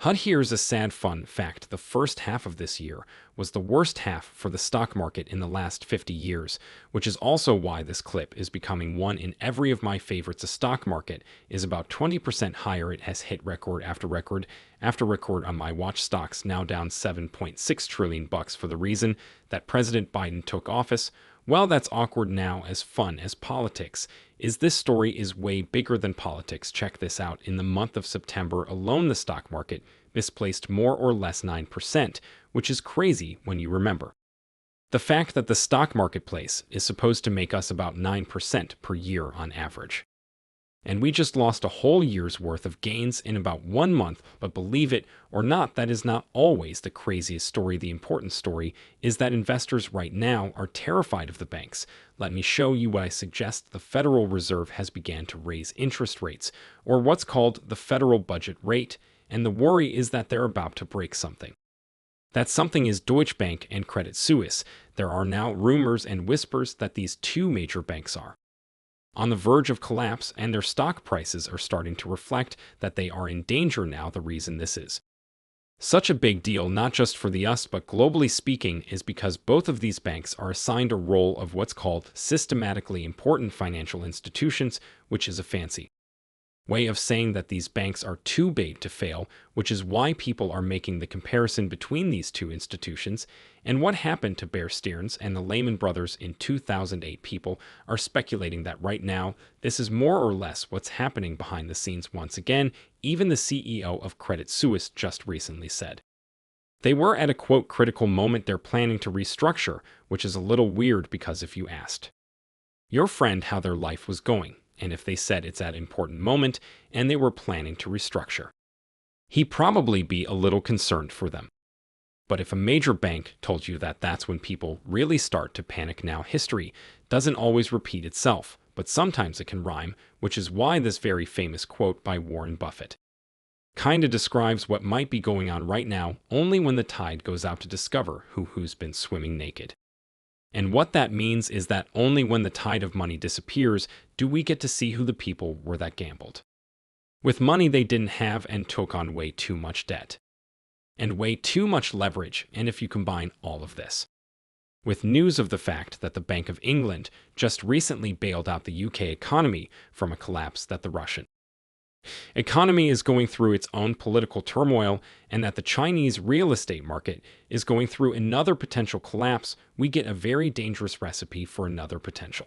Here's a sad fun fact. The first half of this year was the worst half for the stock market in the last 50 years, which is also why this clip is becoming one in every of my favorites. The stock market is about 20% higher. It has hit record after record after record on my watch. Stocks now down 7.6 trillion bucks for the reason that President Biden took office. Well, that's awkward now as fun as politics. This story is way bigger than politics. Check this out. In the month of September alone, the stock market misplaced more or less 9%, which is crazy when you remember the fact that the stock marketplace is supposed to make us about 9% per year on average. And we just lost a whole year's worth of gains in about 1 month. But believe it or not, that is not always the craziest story. The important story is that investors right now are terrified of the banks. Let me show you what I suggest. The Federal Reserve has begun to raise interest rates, or what's called the federal budget rate, and the worry is that they're about to break something. That something is Deutsche Bank and Credit Suisse. There are now rumors and whispers that these two major banks are on the verge of collapse, and their stock prices are starting to reflect that they are in danger now. The reason this is such a big deal, not just for the US, but globally speaking, is because both of these banks are assigned a role of what's called systematically important financial institutions, which is a fancy way of saying that these banks are too big to fail, which is why people are making the comparison between these two institutions and what happened to Bear Stearns and the Lehman Brothers in 2008. People are speculating that right now, this is more or less what's happening behind the scenes. Once again, even the CEO of Credit Suisse just recently said they were at a quote critical moment. They're planning to restructure, which is a little weird because if you asked your friend how their life was going, and if they said it's at an important moment and they were planning to restructure, he'd probably be a little concerned for them. But if a major bank told you that, that's when people really start to panic. Now, history doesn't always repeat itself, but sometimes it can rhyme, which is why this very famous quote by Warren Buffett kinda describes what might be going on right now. Only when the tide goes out to discover who's been swimming naked. And what that means is that only when the tide of money disappears do we get to see who the people were that gambled with money they didn't have and took on way too much debt and way too much leverage. And if you combine all of this with news of the fact that the Bank of England just recently bailed out the UK economy from a collapse, that the Russian economy is going through its own political turmoil, and that the Chinese real estate market is going through another potential collapse, we get a very dangerous recipe for another potential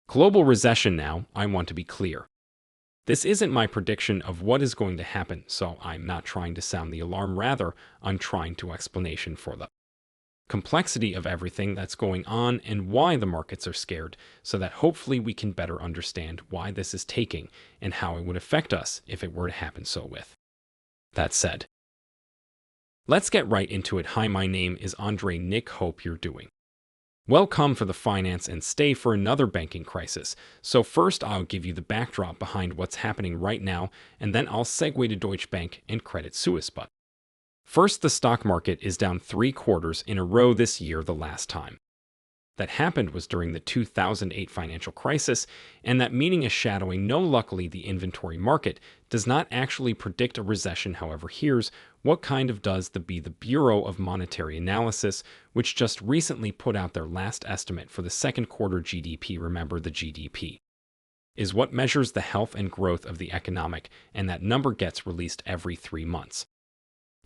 global recession. Now, I want to be clear. This isn't my prediction of what is going to happen, so I'm not trying to sound the alarm. Rather, I'm trying to explanation for the complexity of everything that's going on and why the markets are scared, so that hopefully we can better understand why this is taking and how it would affect us if it were to happen. So with that said, let's get right into it. Hi, my name is Andre Nick. Hope you're doing well. Come for the finance and stay for another banking crisis. So first, I'll give you the backdrop behind what's happening right now, and then I'll segue to Deutsche Bank and Credit Suisse. But first, the stock market is down 3 quarters in a row this year. The last time that happened was during the 2008 financial crisis, and that meaning is shadowing. No, luckily, the inventory market does not actually predict a recession. However, here's what kind of does. The Bureau of Monetary Analysis, which just recently put out their last estimate for the second quarter GDP. Remember, the GDP is what measures the health and growth of the economic, and that number gets released every 3 months.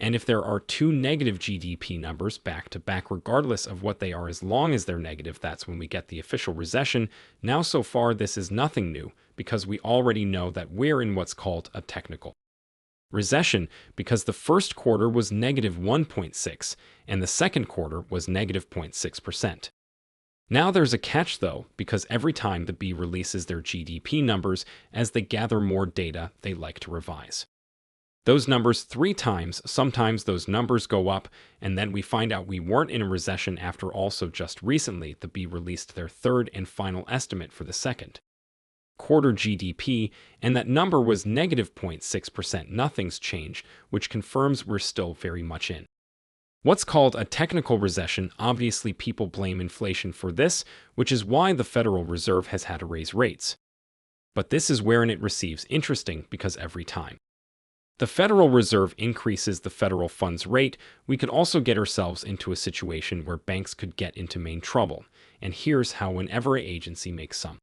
And if there are 2 negative GDP numbers back to back, regardless of what they are, as long as they're negative, that's when we get the official recession. Now, so far, this is nothing new because we already know that we're in what's called a technical recession, because the first quarter was negative 1.6 and the second quarter was negative 0.6%. Now there's a catch though, because every time the B releases their GDP numbers, as they gather more data, they like to revise those numbers 3 times. Sometimes those numbers go up, and then we find out we weren't in a recession after all. So just recently, the B released their third and final estimate for the second quarter GDP, and that number was negative 0.6%. Nothing's changed, which confirms we're still very much in what's called a technical recession. Obviously, people blame inflation for this, which is why the Federal Reserve has had to raise rates. But this is where it receives interesting, because every time The Federal Reserve increases the federal funds rate, we could also get ourselves into a situation where banks could get into main trouble. And here's how: whenever an agency makes some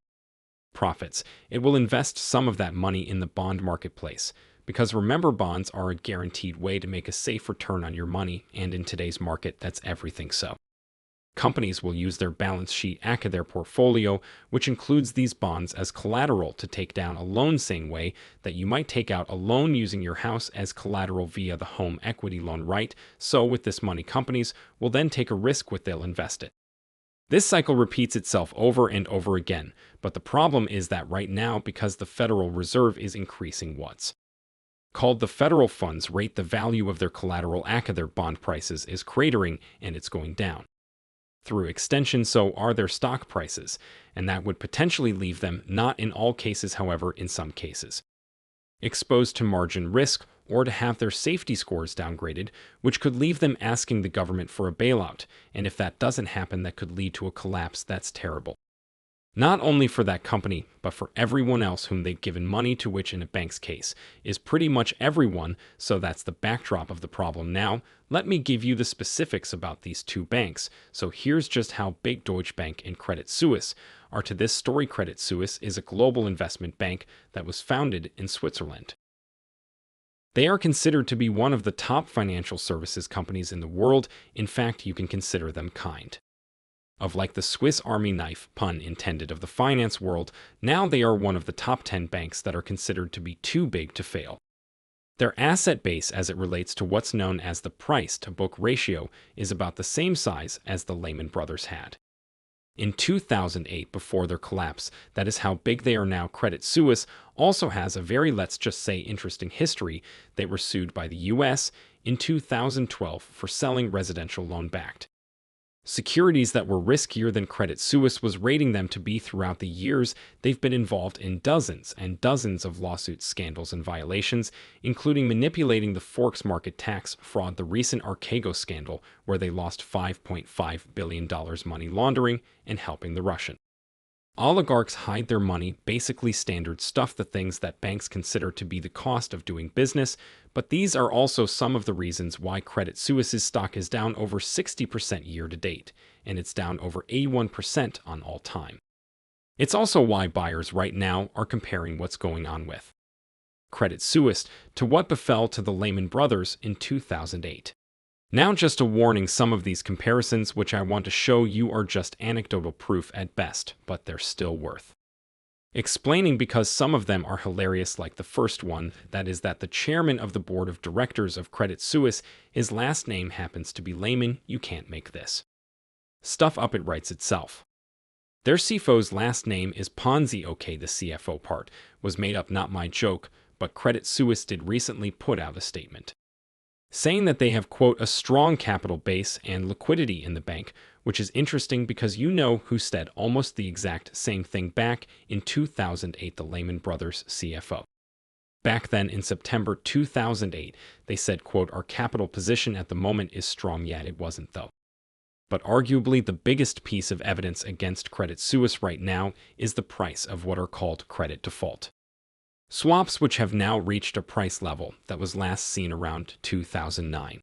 profits, it will invest some of that money in the bond marketplace. Because remember, bonds are a guaranteed way to make a safe return on your money, and in today's market, that's everything. So companies will use their balance sheet aka their portfolio, which includes these bonds, as collateral to take down a loan, same way that you might take out a loan using your house as collateral via the home equity loan, right? So with this money, companies will then take a risk with they'll invest it. This cycle repeats itself over and over again, but the problem is that right now, because the Federal Reserve is increasing what's called the federal funds rate, the value of their collateral aka their bond prices is cratering, and it's going down. Through extension, so are their stock prices, and that would potentially leave them, not in all cases, however, in some cases, exposed to margin risk or to have their safety scores downgraded, which could leave them asking the government for a bailout. And if that doesn't happen, that could lead to a collapse. That's terrible. Not only for that company, but for everyone else whom they've given money to, which in a bank's case is pretty much everyone. So that's the backdrop of the problem. Now, let me give you the specifics about these two banks. So here's just how big Deutsche Bank and Credit Suisse are to this story. Credit Suisse is a global investment bank that was founded in Switzerland. They are considered to be one of the top financial services companies in the world. In fact, you can consider them kind of like the Swiss Army knife, pun intended, of the finance world. Now they are one of the top 10 banks that are considered to be too big to fail. Their asset base, as it relates to what's known as the price-to-book ratio, is about the same size as the Lehman Brothers had in 2008 before their collapse. That is how big they are now. Credit Suisse also has a very, let's just say, interesting history. They were sued by the US in 2012 for selling residential loan-backed securities that were riskier than Credit Suisse was rating them to be. Throughout the years, they've been involved in dozens and dozens of lawsuits, scandals, and violations, including manipulating the forex market, tax fraud, the recent Archegos scandal, where they lost $5.5 billion, money laundering, and helping the Russian oligarchs hide their money. Basically standard stuff, the things that banks consider to be the cost of doing business. But these are also some of the reasons why Credit Suisse's stock is down over 60% year to date, and it's down over 81% on all time. It's also why buyers right now are comparing what's going on with Credit Suisse to what befell to the Lehman Brothers in 2008. Now, just a warning, some of these comparisons which I want to show you are just anecdotal proof at best, but they're still worth explaining because some of them are hilarious. Like the first one, that is that the chairman of the board of directors of Credit Suisse, his last name happens to be Lehman. You can't make this stuff up, it writes itself. Their CFO's last name is Ponzi. Okay, the CFO part was made up, not my joke, but Credit Suisse did recently put out a statement saying that they have, quote, a strong capital base and liquidity in the bank, which is interesting because you know who said almost the exact same thing back in 2008, the Lehman Brothers CFO. Back then in September 2008, they said, quote, our capital position at the moment is strong. Yet it wasn't, though. But arguably the biggest piece of evidence against Credit Suisse right now is the price of what are called credit default swaps, which have now reached a price level that was last seen around 2009.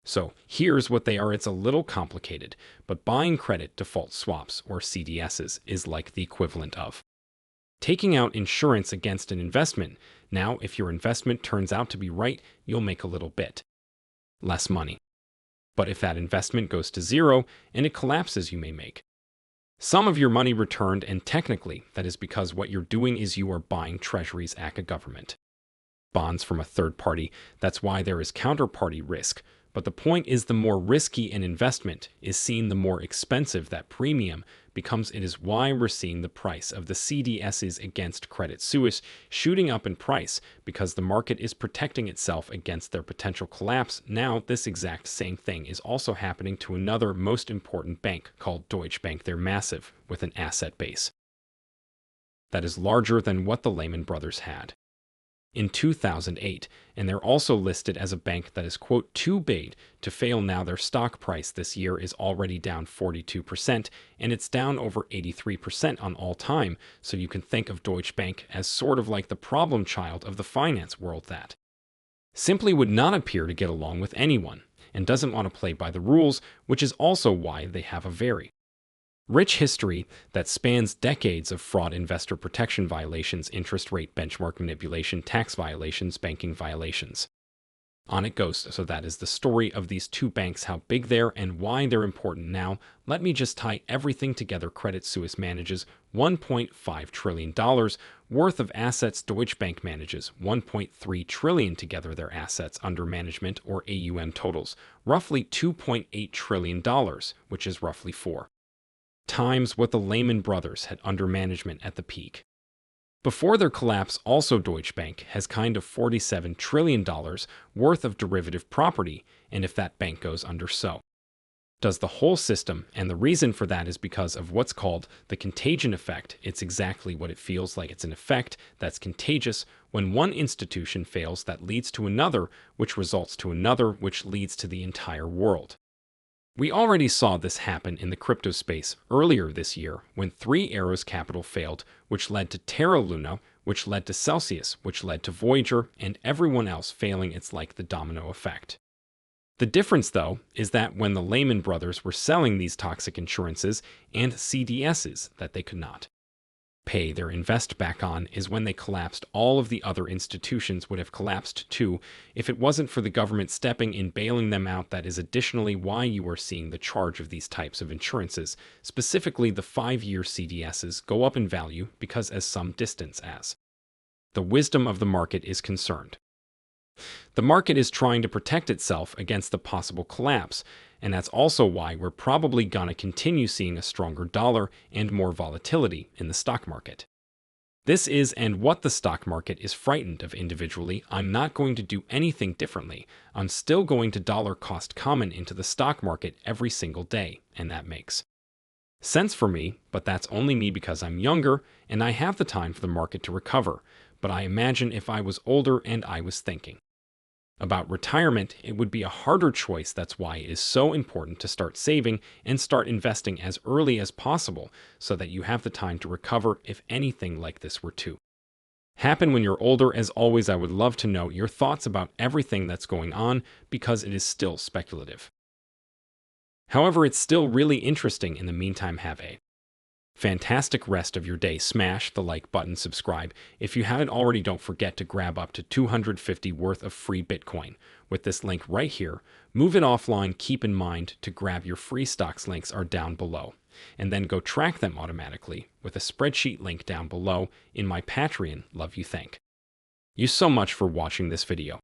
So here's what they are. It's a little complicated, but buying credit default swaps, or CDSs, is like the equivalent of taking out insurance against an investment. Now, if your investment turns out to be right, you'll make a little bit less money. But if that investment goes to zero and it collapses, you may make some of your money returned, and technically that is because what you're doing is you are buying treasuries aka government bonds from a third party. That's why there is counterparty risk. But the point is, the more risky an investment is seen, the more expensive that premium becomes. It is why we're seeing the price of the CDSs against Credit Suisse shooting up in price, because the market is protecting itself against their potential collapse. Now, this exact same thing is also happening to another most important bank called Deutsche Bank. They're massive, with an asset base that is larger than what the Lehman Brothers had in 2008, and they're also listed as a bank that is, quote, too big to fail. Now their stock price this year is already down 42%, and it's down over 83% on all time. So you can think of Deutsche Bank as sort of like the problem child of the finance world that simply would not appear to get along with anyone and doesn't want to play by the rules, which is also why they have a very rich history that spans decades of fraud, investor protection violations, interest rate benchmark manipulation, tax violations, banking violations. On it goes. So that is the story of these two banks, how big they're and why they're important. Now, let me just tie everything together. Credit Suisse manages $1.5 trillion worth of assets. Deutsche Bank manages $1.3 trillion. Together, their assets under management, or AUM, totals roughly $2.8 trillion, which is roughly 4 times what the Lehman Brothers had under management at the peak. Before their collapse, also Deutsche Bank has kind of $47 trillion worth of derivative property, and if that bank goes under, so does the whole system, and the reason for that is because of what's called the contagion effect. It's exactly what it feels like. It's an effect that's contagious. When one institution fails, that leads to another, which results to another, which leads to the entire world. We already saw this happen in the crypto space earlier this year when Three Arrows Capital failed, which led to Terra Luna, which led to Celsius, which led to Voyager, and everyone else failing. It's like the domino effect. The difference, though, is that when the Lehman Brothers were selling these toxic insurances and CDSs that they could not pay their invest back on, is when they collapsed. All of the other institutions would have collapsed too if it wasn't for the government stepping in, bailing them out. That is additionally why you are seeing the charge of these types of insurances, specifically the 5-year CDSs, go up in value because as some distance as the wisdom of the market is concerned. The market is trying to protect itself against the possible collapse, and that's also why we're probably going to continue seeing a stronger dollar and more volatility in the stock market. This is and what the stock market is frightened of individually. I'm not going to do anything differently. I'm still going to dollar cost common into the stock market every single day, and that makes sense for me, but that's only me because I'm younger and I have the time for the market to recover. But I imagine if I was older and I was thinking about retirement, it would be a harder choice. That's why it is so important to start saving and start investing as early as possible so that you have the time to recover if anything like this were to happen when you're older. As always, I would love to know your thoughts about everything that's going on because it is still speculative. However, it's still really interesting. In the meantime, have a fantastic rest of your day. Smash the like button, subscribe. If you haven't already, don't forget to grab up to 250 worth of free Bitcoin with this link right here. Move it offline. Keep in mind to grab your free stocks. Links are down below. And then go track them automatically with a spreadsheet link down below in my Patreon. Love you. Thank you so much for watching this video.